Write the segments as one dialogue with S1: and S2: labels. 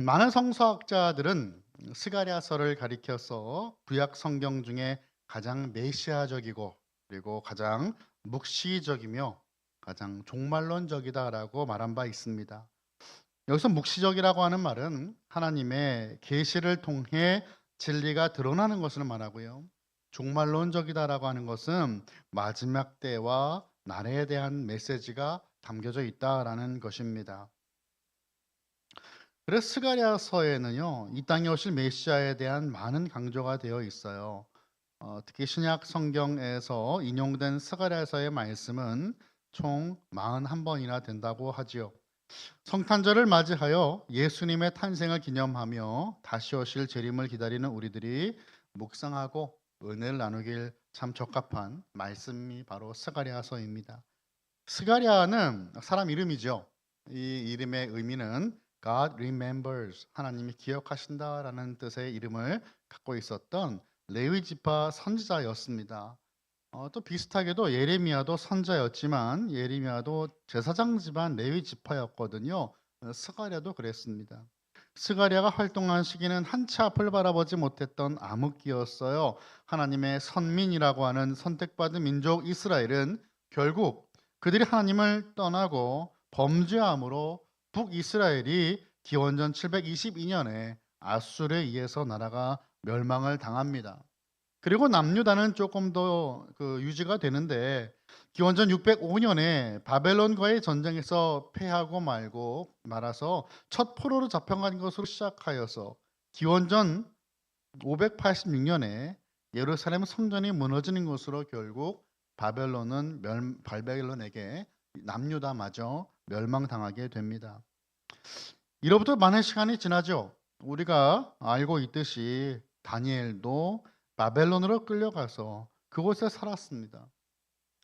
S1: 많은 성서학자들은 스가랴서를 가리켜서 구약 성경 중에 가장 메시아적이고 그리고 가장 묵시적이며 가장 종말론적이다라고 말한 바 있습니다. 여기서 묵시적이라고 하는 말은 하나님의 계시를 통해 진리가 드러나는 것을 말하고요. 종말론적이다라고 하는 것은 마지막 때와 나라에 대한 메시지가 담겨져 있다라는 것입니다. 그래서 스가랴서에는요, 이 땅에 오실 메시아에 대한 많은 강조가 되어 있어요. 특히 신약 성경에서 인용된 스가랴서의 말씀은 총 41번이나 된다고 하지요. 성탄절을 맞이하여 예수님의 탄생을 기념하며 다시 오실 재림을 기다리는 우리들이 묵상하고 은혜를 나누길 참 적합한 말씀이 바로 스가랴서입니다. 스가랴는 사람 이름이죠. 이 이름의 의미는 God remembers, 하나님이 기억하신다라는 뜻의 이름을 갖고 있었던 레위 지파 선지자였습니다. 또 비슷하게도 예레미야도 선자였지만 예레미야도 제사장 집안 레위 지파였거든요. 스가랴도 그랬습니다. 스가랴가 활동한 시기는 한치 앞을 바라보지 못했던 암흑기였어요. 하나님의 선민이라고 하는 선택받은 민족 이스라엘은 결국 그들이 하나님을 떠나고 범죄함으로 북이스라엘이 기원전 722년에 아수르에 의해서 나라가 멸망을 당합니다. 그리고 남유다는 조금 더 유지가 되는데 기원전 605년에 바벨론과의 전쟁에서 패하고 말고 말아서 첫 포로로 잡혀간 것으로 시작하여서 기원전 586년에 예루살렘 성전이 무너지는 것으로 결국 바벨론에게 남유다마저 멸망당하게 됩니다. 이로부터 많은 시간이 지나죠. 우리가 알고 있듯이 다니엘도 바벨론으로 끌려가서 그곳에 살았습니다.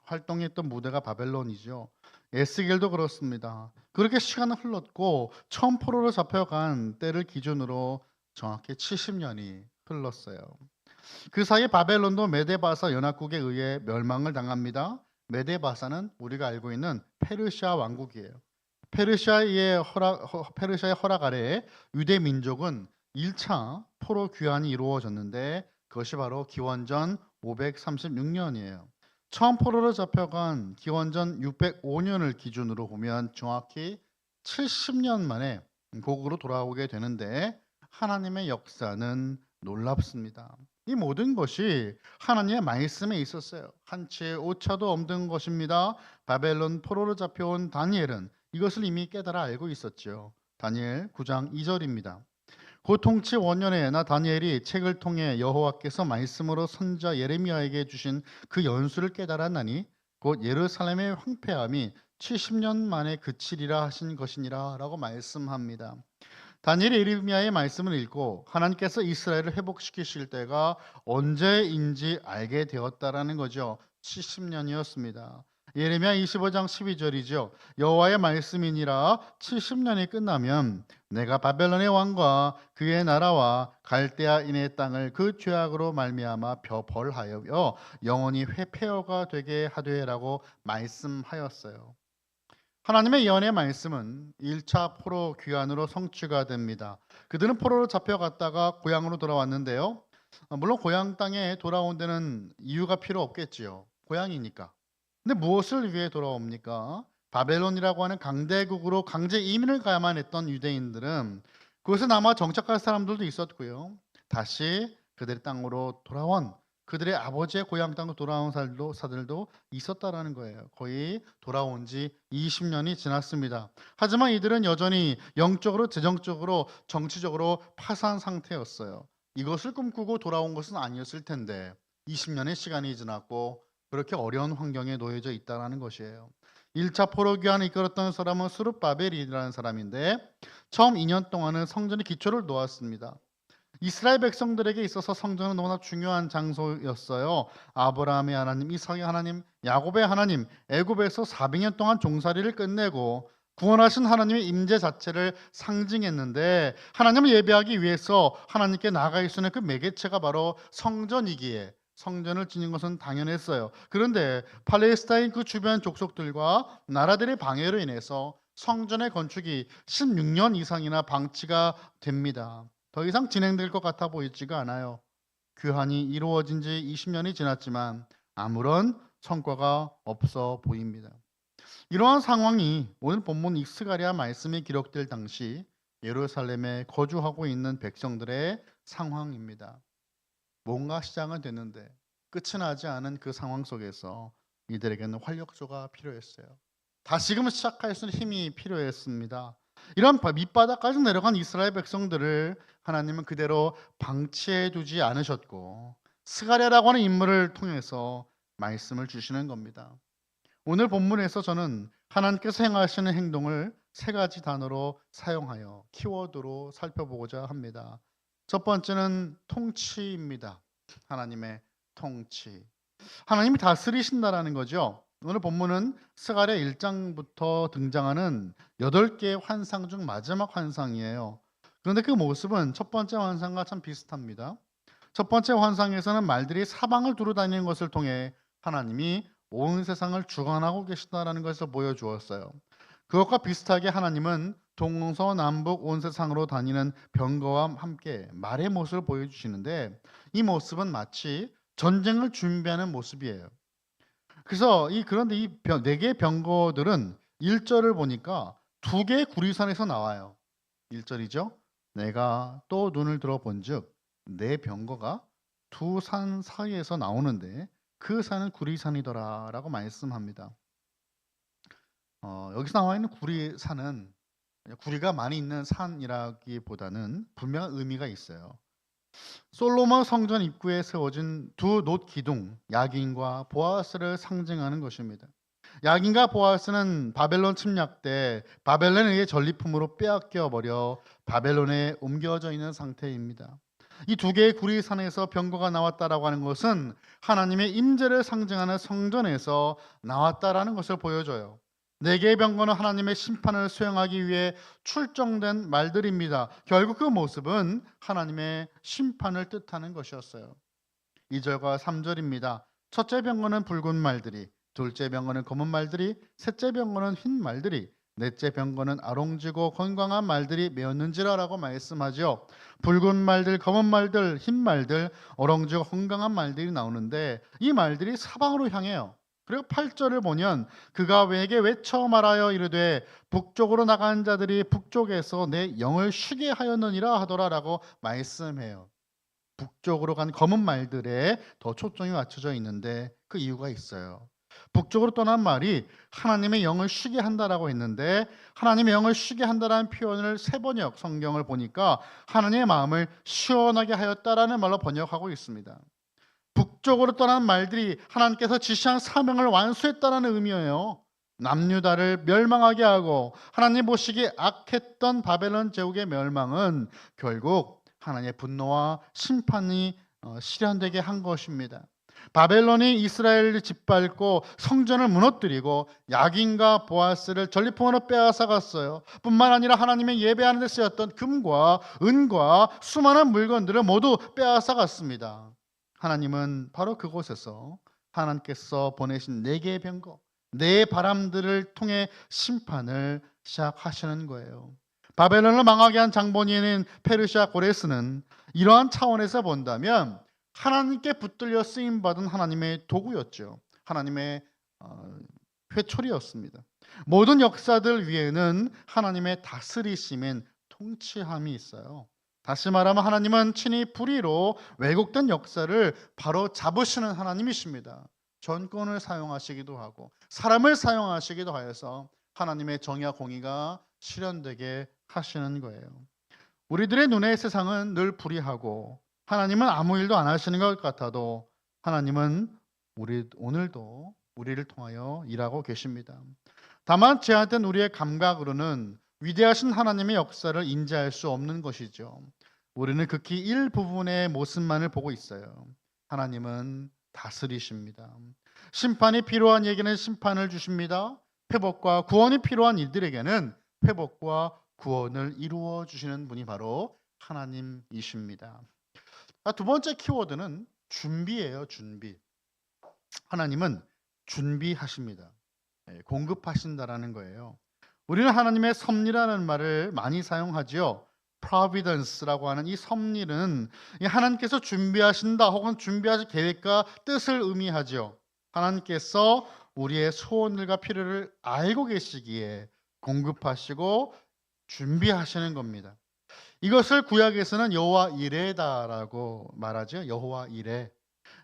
S1: 활동했던 무대가 바벨론이죠. 에스겔도 그렇습니다. 그렇게 시간은 흘렀고 처음 포로로 잡혀간 때를 기준으로 정확히 70년이 흘렀어요. 그 사이 바벨론도 메데바사 연합국에 의해 멸망을 당합니다. 메데바사는 우리가 알고 있는 페르시아 왕국이에요. 페르시아의 허락 아래에 유대 민족은 1차 포로 귀환이 이루어졌는데 그것이 바로 기원전 536년이에요. 처음 포로로 잡혀간 기원전 605년을 기준으로 보면 정확히 70년 만에 고국으로 돌아오게 되는데 하나님의 역사는 놀랍습니다. 이 모든 것이 하나님의 말씀에 있었어요. 한치의 오차도 없는 것입니다. 바벨론 포로로 잡혀온 다니엘은 이것을 이미 깨달아 알고 있었죠. 다니엘 9장 2절입니다. 그 통치 원년에 나 다니엘이 책을 통해 여호와께서 말씀으로 선지자 예레미야에게 주신 그 연수를 깨달았나니 곧 예루살렘의 황폐함이 70년 만에 그치리라 하신 것이니라 라고 말씀합니다. 다니엘이 예레미야의 말씀을 읽고 하나님께서 이스라엘을 회복시키실 때가 언제인지 알게 되었다라는 거죠. 70년이었습니다. 예레미야 25장 12절이죠. 여호와의 말씀이니라 70년이 끝나면 내가 바벨론의 왕과 그의 나라와 갈대아인의 땅을 그 죄악으로 말미암아 벌하여 영원히 회폐허가 되게 하되라고 말씀하였어요. 하나님의 예언의 말씀은 1차 포로 귀환으로 성취가 됩니다. 그들은 포로로 잡혀갔다가 고향으로 돌아왔는데요. 물론 고향 땅에 돌아온 데는 이유가 필요 없겠지요. 고향이니까. 근데 무엇을 위해 돌아옵니까? 바벨론이라고 하는 강대국으로 강제 이민을 가야만 했던 유대인들은 그것에 남아 정착할 사람들도 있었고요. 다시 그들의 땅으로 돌아온 그들의 아버지의 고향 땅으로 돌아온 사들도 있었다라는 거예요. 거의 돌아온 지 20년이 지났습니다. 하지만 이들은 여전히 영적으로, 재정적으로, 정치적으로 파산 상태였어요. 이것을 꿈꾸고 돌아온 것은 아니었을 텐데 20년의 시간이 지났고 그렇게 어려운 환경에 놓여져 있다는 것이에요. 1차 포로 귀환을 이끌었던 사람은 스룹바벨이라는 사람인데 처음 2년 동안은 성전의 기초를 놓았습니다. 이스라엘 백성들에게 있어서 성전은 너무나 중요한 장소였어요. 아브라함의 하나님, 이삭의 하나님, 야곱의 하나님, 애굽에서 400년 동안 종살이를 끝내고 구원하신 하나님의 임재 자체를 상징했는데 하나님을 예배하기 위해서 하나님께 나아갈 수 있는 그 매개체가 바로 성전이기에 성전을 지는 것은 당연했어요. 그런데 팔레스타인 그 주변 족속들과 나라들의 방해로 인해서 성전의 건축이 16년 이상이나 방치가 됩니다. 더 이상 진행될 것 같아 보이지가 않아요. 규환이 이루어진 지 20년이 지났지만 아무런 성과가 없어 보입니다. 이러한 상황이 오늘 본문 익스가랴 말씀이 기록될 당시 예루살렘에 거주하고 있는 백성들의 상황입니다. 뭔가 시작은 됐는데 끝이 나지 않은 그 상황 속에서 이들에게는 활력소가 필요했어요. 다시금 시작할 수 있는 힘이 필요했습니다. 이런 밑바닥까지 내려간 이스라엘 백성들을 하나님은 그대로 방치해 두지 않으셨고 스가랴라고 하는 인물을 통해서 말씀을 주시는 겁니다. 오늘 본문에서 저는 하나님께서 행하시는 행동을 세 가지 단어로 사용하여 키워드로 살펴보고자 합니다. 첫 번째는 통치입니다. 하나님의 통치. 하나님이 다스리신다라는 거죠. 오늘 본문은 스가랴 1장부터 등장하는 8개의 환상 중 마지막 환상이에요. 그런데 그 모습은 첫 번째 환상과 참 비슷합니다. 첫 번째 환상에서는 말들이 사방을 두루 다니는 것을 통해 하나님이 온 세상을 주관하고 계시다라는 것을 보여주었어요. 그것과 비슷하게 하나님은 동서남북 온 세상으로 다니는 병거와 함께 말의 모습을 보여주시는데 이 모습은 마치 전쟁을 준비하는 모습이에요. 그래서 그런데 이 네 개의 병거들은 1절을 보니까 두 개의 구리산에서 나와요. 1절이죠. 내가 또 눈을 들어본즉 내 병거가 두 산 사이에서 나오는데 그 산은 구리산이더라라고 말씀합니다. 여기서 나와 있는 구리산은 구리가 많이 있는 산이라기보다는 분명한 의미가 있어요. 솔로몬 성전 입구에 세워진 두 놋 기둥 야긴과 보아스를 상징하는 것입니다. 야긴과 보아스는 바벨론 침략 때 바벨론에 의해 전리품으로 빼앗겨 버려 바벨론에 옮겨져 있는 상태입니다. 이 두 개의 구리산에서 병거가 나왔다라고 하는 것은 하나님의 임재를 상징하는 성전에서 나왔다라는 것을 보여줘요. 네 개의 병거는 하나님의 심판을 수행하기 위해 출정된 말들입니다. 결국 그 모습은 하나님의 심판을 뜻하는 것이었어요. 2절과 3절입니다. 첫째 병거는 붉은 말들이, 둘째 병거는 검은 말들이, 셋째 병거는 흰 말들이, 넷째 병거는 아롱지고 건강한 말들이 메었는지라라고 말씀하죠. 붉은 말들, 검은 말들, 흰 말들, 어렁지고 건강한 말들이 나오는데 이 말들이 사방으로 향해요. 그리고 8절을 보면 그가 외게 외쳐 말하여 이르되 북쪽으로 나간 자들이 북쪽에서 내 영을 쉬게 하였느니라 하더라라고 말씀해요. 북쪽으로 간 검은 말들에 더 초점이 맞춰져 있는데 그 이유가 있어요. 북쪽으로 떠난 말이 하나님의 영을 쉬게 한다라고 했는데 하나님의 영을 쉬게 한다라는 표현을 세번역 성경을 보니까 하나님의 마음을 시원하게 하였다라는 말로 번역하고 있습니다. 북쪽으로 떠난 말들이 하나님께서 지시한 사명을 완수했다라는 의미예요. 남유다를 멸망하게 하고 하나님 보시기에 악했던 바벨론 제국의 멸망은 결국 하나님의 분노와 심판이 실현되게 한 것입니다. 바벨론이 이스라엘을 짓밟고 성전을 무너뜨리고 야긴과 보아스를 전리품으로 빼앗아 갔어요. 뿐만 아니라 하나님의 예배하는 데 쓰였던 금과 은과 수많은 물건들을 모두 빼앗아 갔습니다. 하나님은 바로 그곳에서 하나님께서 보내신 네 개의 병거, 네 바람들을 통해 심판을 시작하시는 거예요. 바벨론을 망하게 한 장본인인 페르시아 고레스는 이러한 차원에서 본다면 하나님께 붙들려 쓰임 받은 하나님의 도구였죠. 하나님의 회초리였습니다. 모든 역사들 위에는 하나님의 다스리심인 통치함이 있어요. 다시 말하면 하나님은 친히 불의로 왜곡된 역사를 바로 잡으시는 하나님이십니다. 전권을 사용하시기도 하고 사람을 사용하시기도 하여서 하나님의 정의와 공의가 실현되게 하시는 거예요. 우리들의 눈에 세상은 늘 불의하고 하나님은 아무 일도 안 하시는 것 같아도 하나님은 오늘도 우리를 통하여 일하고 계십니다. 다만 제한된 우리의 감각으로는 위대하신 하나님의 역사를 인지할 수 없는 것이죠. 우리는 극히 일부분의 모습만을 보고 있어요. 하나님은 다스리십니다. 심판이 필요한 이에게는 심판을 주십니다. 회복과 구원이 필요한 이들에게는 회복과 구원을 이루어 주시는 분이 바로 하나님이십니다. 두 번째 키워드는 준비예요. 준비. 하나님은 준비하십니다. 공급하신다라는 거예요. 우리는 하나님의 섭리라는 말을 많이 사용하지요. providence라고 하는 이 섭리는 이 하나님께서 준비하신다 혹은 준비하실 계획과 뜻을 의미하지요. 하나님께서 우리의 소원들과 필요를 알고 계시기에 공급하시고 준비하시는 겁니다. 이것을 구약에서는 여호와 이레다라고 말하죠. 여호와 이레.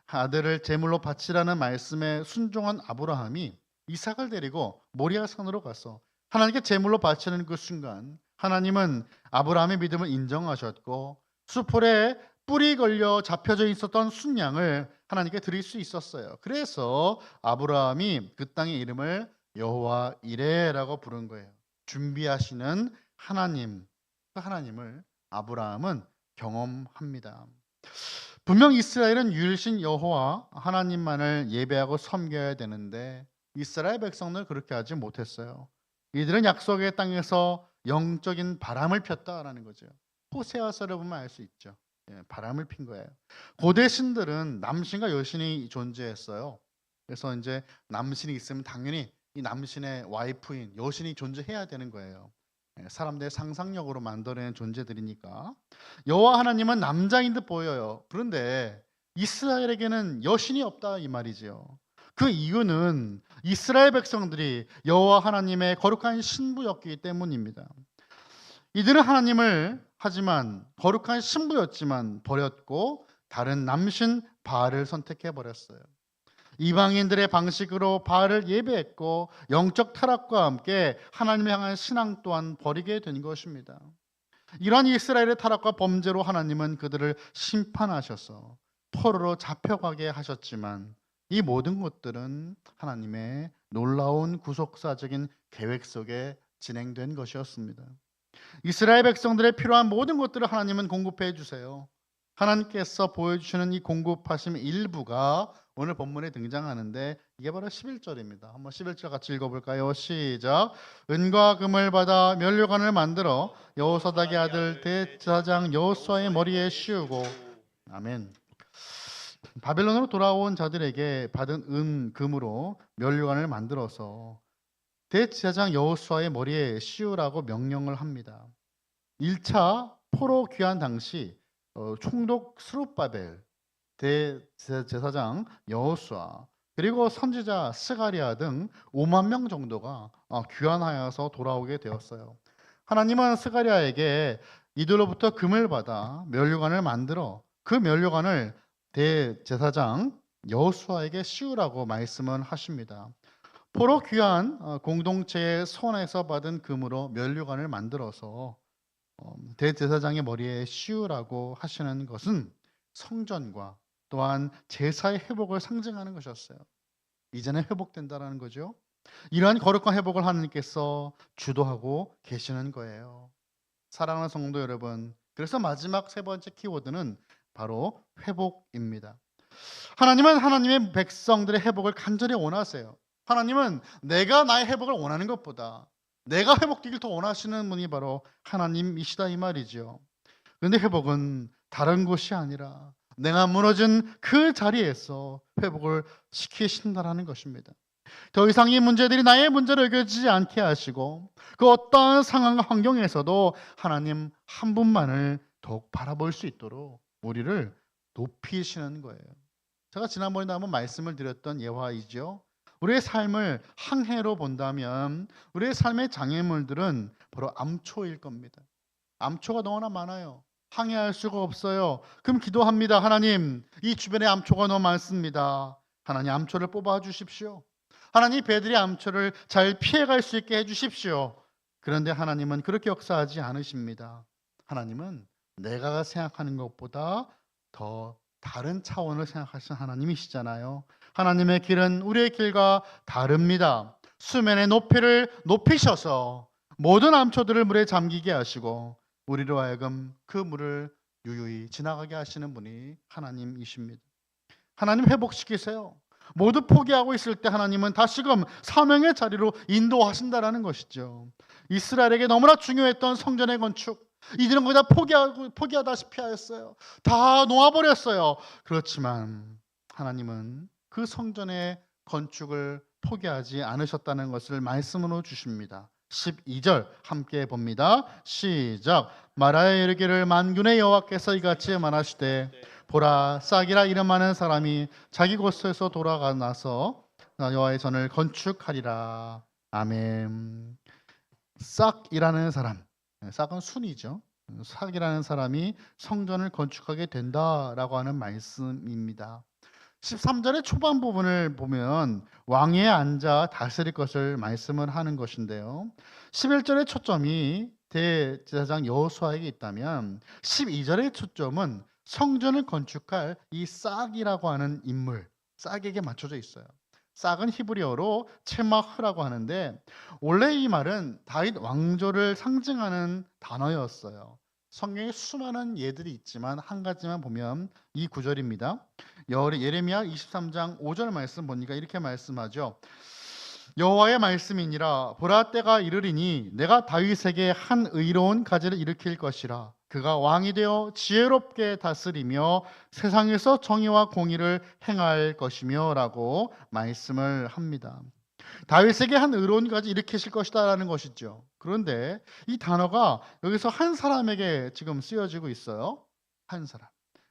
S1: 아들을 제물로 바치라는 말씀에 순종한 아브라함이 이삭을 데리고 모리아 산으로 가서 하나님께 제물로 바치는 그 순간 하나님은 아브라함의 믿음을 인정하셨고 수풀에 뿔이 걸려 잡혀져 있었던 순양을 하나님께 드릴 수 있었어요. 그래서 아브라함이 그 땅의 이름을 여호와 이레라고 부른 거예요. 준비하시는 하나님, 그 하나님을 아브라함은 경험합니다. 분명 이스라엘은 유일신 여호와 하나님만을 예배하고 섬겨야 되는데 이스라엘 백성들 그렇게 하지 못했어요. 이들은 약속의 땅에서 영적인 바람을 폈다라는 거죠. 호세아서를 보면 알 수 있죠. 바람을 핀 거예요. 고대 신들은 남신과 여신이 존재했어요. 그래서 이제 남신이 있으면 당연히 이 남신의 와이프인 여신이 존재해야 되는 거예요. 사람들의 상상력으로 만들어낸 존재들이니까. 여호와 하나님은 남자인 듯 보여요. 그런데 이스라엘에게는 여신이 없다 이 말이지요. 그 이유는 이스라엘 백성들이 여호와 하나님의 거룩한 신부였기 때문입니다. 이들은 하나님을 하지만 거룩한 신부였지만 버렸고 다른 남신 바알을 선택해 버렸어요. 이방인들의 방식으로 바알을 예배했고 영적 타락과 함께 하나님을 향한 신앙 또한 버리게 된 것입니다. 이러한 이스라엘의 타락과 범죄로 하나님은 그들을 심판하셔서 포로로 잡혀가게 하셨지만 이 모든 것들은 하나님의 놀라운 구속사적인 계획 속에 진행된 것이었습니다. 이스라엘 백성들의 필요한 모든 것들을 하나님은 공급해 주세요. 하나님께서 보여주시는 이 공급하심 일부가 오늘 본문에 등장하는데 이게 바로 11절입니다. 한번 11절 같이 읽어볼까요? 시작. 은과 금을 받아 면류관을 만들어 여호사닥의 아들 대제사장 여호수아의 머리에 씌우고. 아멘. 바벨론으로 돌아온 자들에게 받은 은, 금으로 면류관을 만들어서 대제사장 여호수아의 머리에 씌우라고 명령을 합니다. 1차 포로 귀환 당시 총독 스룹바벨, 대제사장 여호수아, 그리고 선지자 스가랴 등 5만 명 정도가 귀환하여서 돌아오게 되었어요. 하나님은 스가랴에게 이들로부터 금을 받아 면류관을 만들어 그 면류관을 대제사장 여호수아에게 씌우라고 말씀을 하십니다. 포로 귀환 공동체의 손에서 받은 금으로 면류관을 만들어서 대제사장의 머리에 씌우라고 하시는 것은 성전과 또한 제사의 회복을 상징하는 것이었어요. 이제는 회복된다라는 거죠. 이러한 거룩한 회복을 하나님께서 주도하고 계시는 거예요. 사랑하는 성도 여러분, 그래서 마지막 세 번째 키워드는 바로 회복입니다. 하나님은 하나님의 백성들의 회복을 간절히 원하세요. 하나님은 내가 나의 회복을 원하는 것보다 내가 회복되길 더 원하시는 분이 바로 하나님이시다 이 말이죠. 그런데 회복은 다른 곳이 아니라 내가 무너진 그 자리에서 회복을 시키신다라는 것입니다. 더 이상 이 문제들이 나의 문제로 여겨지지 않게 하시고 그 어떠한 상황과 환경에서도 하나님 한 분만을 더욱 바라볼 수 있도록 우리를 높이시는 거예요. 제가 지난번에도 한번 말씀을 드렸던 예화이죠. 우리의 삶을 항해로 본다면 우리의 삶의 장애물들은 바로 암초일 겁니다. 암초가 너무나 많아요. 항해할 수가 없어요. 그럼 기도합니다. 하나님, 이 주변에 암초가 너무 많습니다. 하나님 암초를 뽑아 주십시오. 하나님 배들이 암초를 잘 피해갈 수 있게 해주십시오. 그런데 하나님은 그렇게 역사하지 않으십니다. 하나님은 내가 생각하는 것보다 더 다른 차원을 생각하시는 하나님이시잖아요. 하나님의 길은 우리의 길과 다릅니다. 수면의 높이를 높이셔서 모든 암초들을 물에 잠기게 하시고 우리로 하여금 그 물을 유유히 지나가게 하시는 분이 하나님이십니다. 하나님 회복시키세요. 모두 포기하고 있을 때 하나님은 다시금 사명의 자리로 인도하신다라는 것이죠. 이스라엘에게 너무나 중요했던 성전의 건축, 이들은 거의 다 포기하다시피 하였어요. 다 놓아버렸어요. 그렇지만 하나님은 그 성전의 건축을 포기하지 않으셨다는 것을 말씀으로 주십니다. 12절 함께 봅니다. 시작. 말하여 이르기를 만군의 여호와께서 이같이 말하시되 보라, 싹이라 이름하는 사람이 자기 곳에서 돌아가 나서 여호와의 전을 건축하리라. 아멘. 싹이라는 사람, 싹은 순이죠. 싹이라는 사람이 성전을 건축하게 된다라고 하는 말씀입니다. 13절의 초반 부분을 보면 왕위에 앉아 다스릴 것을 말씀을 하는 것인데요. 11절의 초점이 대제사장 여호수아에게 있다면 12절의 초점은 성전을 건축할 이 싹이라고 하는 인물, 싹에게 맞춰져 있어요. 싹은 히브리어로 체마흐라고 하는데 원래 이 말은 다윗 왕조를 상징하는 단어였어요. 성경에 수많은 예들이 있지만 한 가지만 보면 이 구절입니다. 예레미야 23장 5절 말씀 보니까 이렇게 말씀하죠. 여호와의 말씀이니라. 보라, 때가 이르리니 내가 다윗에게 한 의로운 가지를 일으킬 것이라. 그가 왕이 되어 지혜롭게 다스리며 세상에서 정의와 공의를 행할 것이며 라고 말씀을 합니다. 다윗에게 한 의로운 가지 일으키실 것이다 라는 것이죠. 그런데 이 단어가 여기서 한 사람에게 지금 쓰여지고 있어요. 한 사람.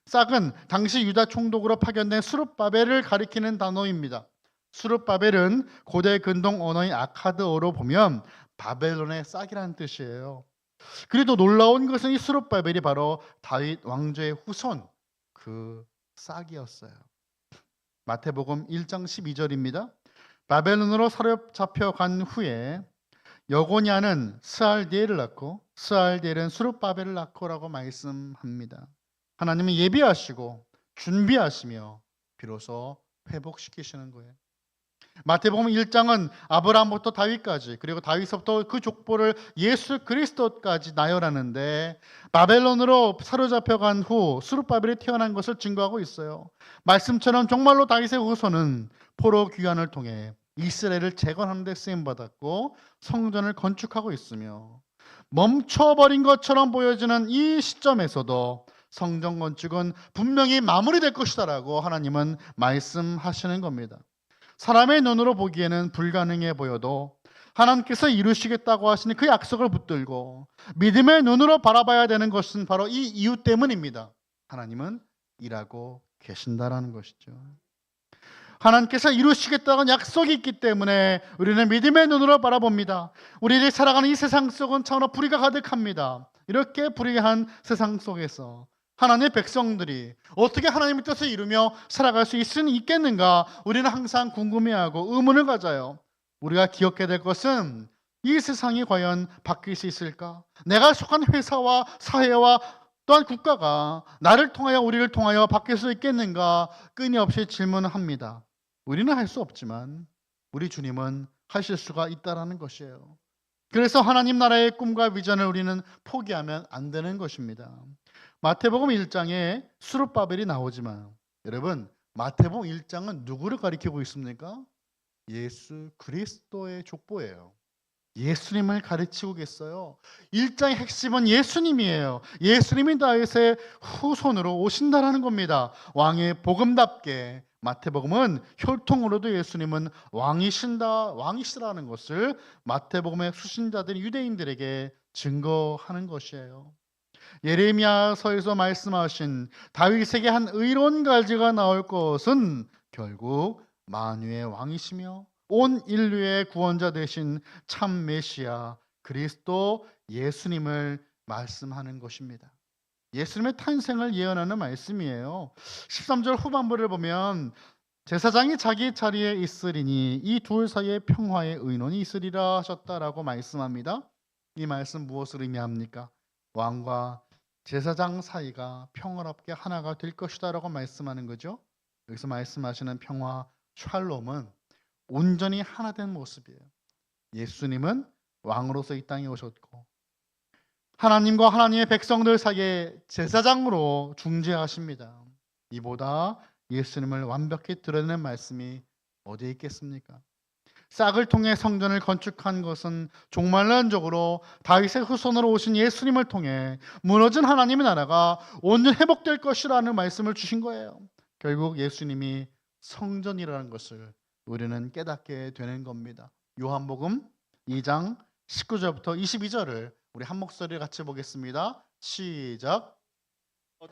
S1: 싹은 당시 유다 총독으로 파견된 수룹바벨을 가리키는 단어입니다. 수룹바벨은 고대 근동 언어인 아카드어로 보면 바벨론의 싹이라는 뜻이에요. 그래도 놀라운 것은 이 수룹바벨이 바로 다윗 왕조의 후손, 그 싹이었어요. 마태복음 1장 12절입니다. 바벨론으로 사로잡혀간 후에 여고냐는 스알디엘을 낳고 스알디엘은 수룹바벨을 낳고라고 말씀합니다. 하나님은 예비하시고 준비하시며 비로소 회복시키시는 거예요. 마태복음 1장은 아브라함부터 다윗까지 그리고 다윗부터 그 족보를 예수 그리스도까지 나열하는데 바벨론으로 사로잡혀간 후 수룹바벨이 태어난 것을 증거하고 있어요. 말씀처럼 정말로 다윗의 후손은 포로 귀환을 통해 이스라엘을 재건하는 데 쓰임받았고 성전을 건축하고 있으며 멈춰버린 것처럼 보여지는 이 시점에서도 성전 건축은 분명히 마무리될 것이다라고 하나님은 말씀하시는 겁니다. 사람의 눈으로 보기에는 불가능해 보여도 하나님께서 이루시겠다고 하시는 그 약속을 붙들고 믿음의 눈으로 바라봐야 되는 것은 바로 이 이유 때문입니다. 하나님은 일하고 계신다라는 것이죠. 하나님께서 이루시겠다는 약속이 있기 때문에 우리는 믿음의 눈으로 바라봅니다. 우리들이 살아가는 이 세상 속은 참으로 불의가 가득합니다. 이렇게 불의한 세상 속에서 하나님의 백성들이 어떻게 하나님의 뜻을 이루며 살아갈 수 있겠는가 우리는 항상 궁금해하고 의문을 가져요. 우리가 기억해야 될 것은 이 세상이 과연 바뀔 수 있을까? 내가 속한 회사와 사회와 또한 국가가 나를 통하여 우리를 통하여 바뀔 수 있겠는가 끊임없이 질문합니다. 우리는 할 수 없지만 우리 주님은 하실 수가 있다라는 것이에요. 그래서 하나님 나라의 꿈과 비전을 우리는 포기하면 안 되는 것입니다. 마태복음 1장에 수룹바벨이 나오지만 여러분 마태복음 1장은 누구를 가리키고 있습니까? 예수 그리스도의 족보예요. 예수님을 가르치고 계세요. 1장의 핵심은 예수님이에요. 예수님이 다윗의 후손으로 오신다라는 겁니다. 왕의 복음답게 마태복음은 혈통으로도 예수님은 왕이시라는 것을 마태복음의 수신자들인 유대인들에게 증거하는 것이에요. 예레미야서에서 말씀하신 다윗에게 한 의로운 가지가 나올 것은 결국 만유의 왕이시며 온 인류의 구원자 되신 참 메시아 그리스도 예수님을 말씀하는 것입니다. 예수님의 탄생을 예언하는 말씀이에요. 13절 후반부를 보면 제사장이 자기 자리에 있으리니 이 둘 사이에 평화의 의논이 있으리라 하셨다라고 말씀합니다. 이 말씀 무엇을 의미합니까? 왕과 제사장 사이가 평화롭게 하나가 될 것이다라고 말씀하는 거죠. 여기서 말씀하시는 평화 샬롬은 온전히 하나 된 모습이에요. 예수님은 왕으로서 이 땅에 오셨고 하나님과 하나님의 백성들 사이에 제사장으로 중재하십니다. 이보다 예수님을 완벽히 드러내는 말씀이 어디에 있겠습니까? 싹을 통해 성전을 건축한 것은 종말론적으로 다윗의 후손으로 오신 예수님을 통해 무너진 하나님의 나라가 온전히 회복될 것이라는 말씀을 주신 거예요. 결국 예수님이 성전이라는 것을 우리는 깨닫게 되는 겁니다. 요한복음 2장 19절부터 22절을 우리 한 목소리를 같이 보겠습니다. 시작.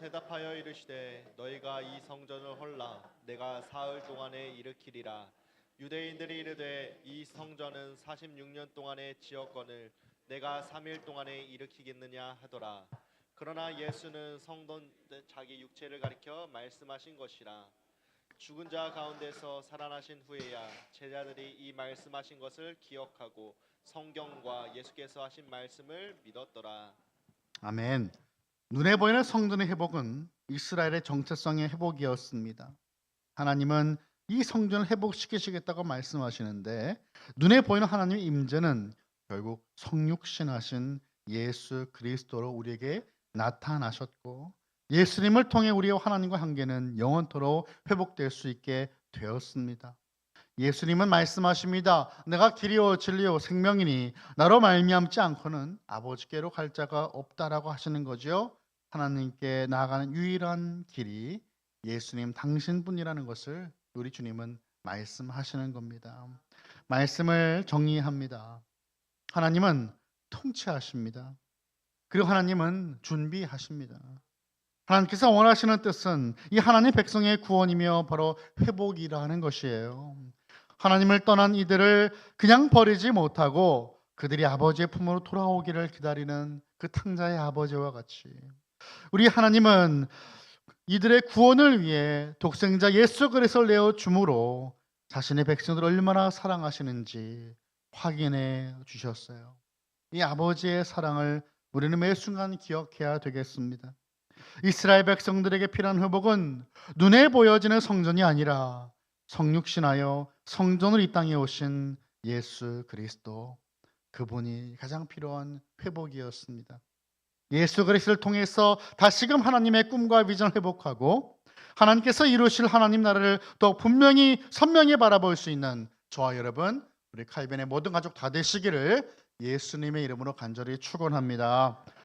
S2: 대답하여 이르시되 너희가 이 성전을 헐라 내가 사흘 동안에 일으키리라. 유대인들이 이르되 이 성전은 46년 동안에 지었거늘 내가 3일 동안에 일으키겠느냐 하더라. 그러나 예수는 성전 자기 육체를 가리켜 말씀하신 것이라. 죽은 자 가운데서 살아나신 후에야 제자들이 이 말씀하신 것을 기억하고 성경과 예수께서 하신 말씀을 믿었더라.
S1: 아멘. 눈에 보이는 성전의 회복은 이스라엘의 정체성의 회복이었습니다. 하나님은 이 성전을 회복시키시겠다고 말씀하시는데 눈에 보이는 하나님의 임재는 결국 성육신하신 예수 그리스도로 우리에게 나타나셨고 예수님을 통해 우리와 하나님과 관계는 영원토록 회복될 수 있게 되었습니다. 예수님은 말씀하십니다. 내가 길이요 진리요 생명이니 나로 말미암지 않고는 아버지께로 갈 자가 없다라고 하시는 거죠. 하나님께 나아가는 유일한 길이 예수님 당신뿐이라는 것을 우리 주님은 말씀하시는 겁니다. 말씀을 정리합니다. 하나님은 통치하십니다. 그리고 하나님은 준비하십니다. 하나님께서 원하시는 뜻은 이 하나님 백성의 구원이며 바로 회복이라는 것이에요. 하나님을 떠난 이들을 그냥 버리지 못하고 그들이 아버지의 품으로 돌아오기를 기다리는 그 탕자의 아버지와 같이 우리 하나님은 이들의 구원을 위해 독생자 예수 그리스도를 내어 주므로 자신의 백성들을 얼마나 사랑하시는지 확인해 주셨어요. 이 아버지의 사랑을 우리는 매 순간 기억해야 되겠습니다. 이스라엘 백성들에게 필요한 회복은 눈에 보여지는 성전이 아니라 성육신하여 성전을 이 땅에 오신 예수 그리스도, 그분이 가장 필요한 회복이었습니다. 예수 그리스도를 통해서 다시금 하나님의 꿈과 비전을 회복하고 하나님께서 이루실 하나님 나라를 더 분명히 선명히 바라볼 수 있는 저와 여러분, 우리 칼빈의 모든 가족 다 되시기를 예수님의 이름으로 간절히 축원합니다.